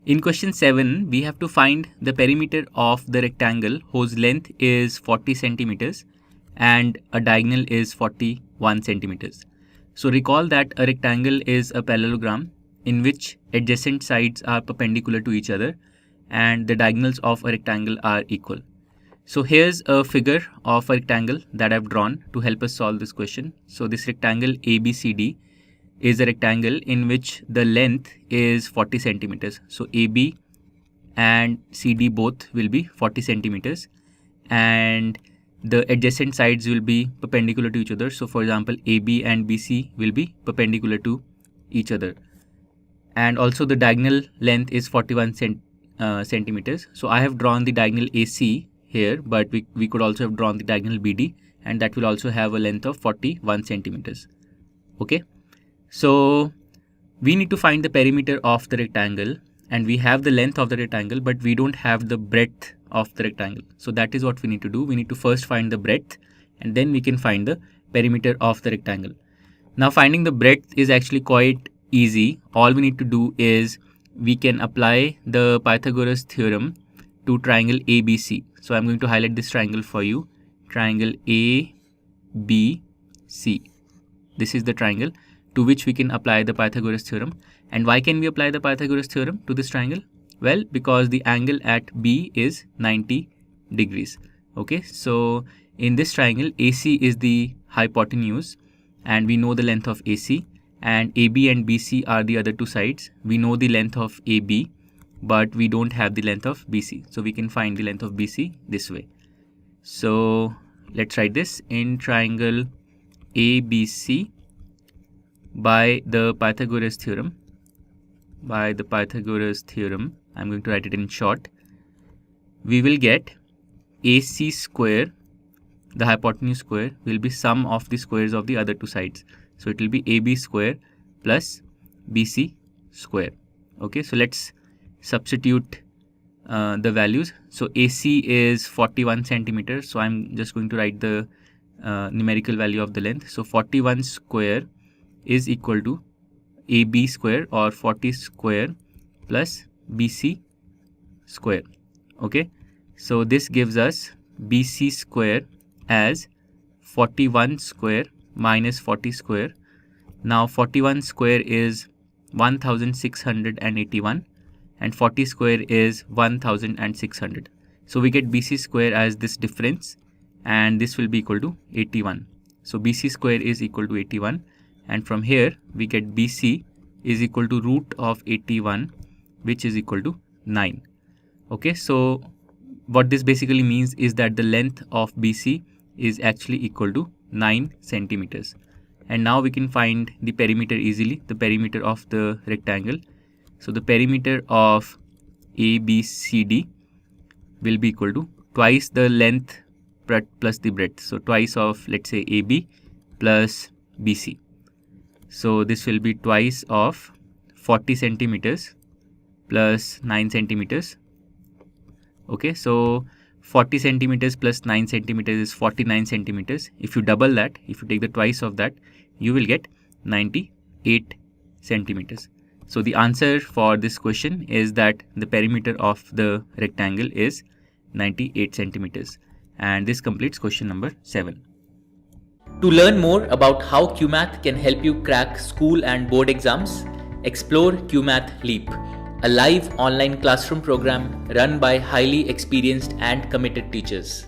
In question 7, we have to find the perimeter of the rectangle whose length is 40 centimeters and a diagonal is 41 centimeters. So recall that a rectangle is a parallelogram in which adjacent sides are perpendicular to each other and the diagonals of a rectangle are equal. So here's a figure of a rectangle that I've drawn to help us solve this question. So this rectangle ABCD is a rectangle in which the length is 40 centimeters. So AB and CD both will be 40 centimeters and the adjacent sides will be perpendicular to each other. So for example, AB and BC will be perpendicular to each other. And also the diagonal length is 41 centimeters. So I have drawn the diagonal AC here, but we could also have drawn the diagonal BD, and that will also have a length of 41 centimeters. Okay. So we need to find the perimeter of the rectangle, and we have the length of the rectangle, but we don't have the breadth of the rectangle. So that is what we need to do. We need to first find the breadth and then we can find the perimeter of the rectangle. Now finding the breadth is actually quite easy. All we need to do is we can apply the Pythagoras theorem to triangle ABC. So I'm going to highlight this triangle for you. Triangle ABC. This is the triangle to which we can apply the Pythagoras theorem. And why can we apply the Pythagoras theorem to this triangle? Well, because the angle at B is 90 degrees. Okay, so in this triangle, AC is the hypotenuse and we know the length of AC, and AB and BC are the other two sides. We know the length of AB, but we don't have the length of BC. So we can find the length of BC this way. So let's write this. In triangle ABC, by the Pythagoras theorem, I'm going to write it in short, we will get AC square, the hypotenuse square, will be sum of the squares of the other two sides. So it will be AB square plus BC square. Okay, so let's substitute the values. So AC is 41 centimeters. So I'm just going to write the numerical value of the length. So 41 square is equal to AB square, or 40 square plus BC square. Okay, so this gives us BC square as 41 square minus 40 square. Now 41 square is 1681 and 40 square is 1600. So we get BC square as this difference, and this will be equal to 81. So BC square is equal to 81, and from here we get BC is equal to root of 81, which is equal to 9. Okay, so what this basically means is that the length of BC is actually equal to 9 centimeters. And now we can find the perimeter easily, the perimeter of the rectangle. So the perimeter of ABCD will be equal to twice the length plus the breadth. So twice of, let's say, AB plus BC. So this will be twice of 40 centimeters plus 9 centimeters. Okay, so 40 centimeters plus 9 centimeters is 49 centimeters. If you double that, if you take the twice of that, you will get 98 centimeters. So the answer for this question is that the perimeter of the rectangle is 98 centimeters. And this completes question number 7. To learn more about how QMath can help you crack school and board exams, explore QMath Leap, a live online classroom program run by highly experienced and committed teachers.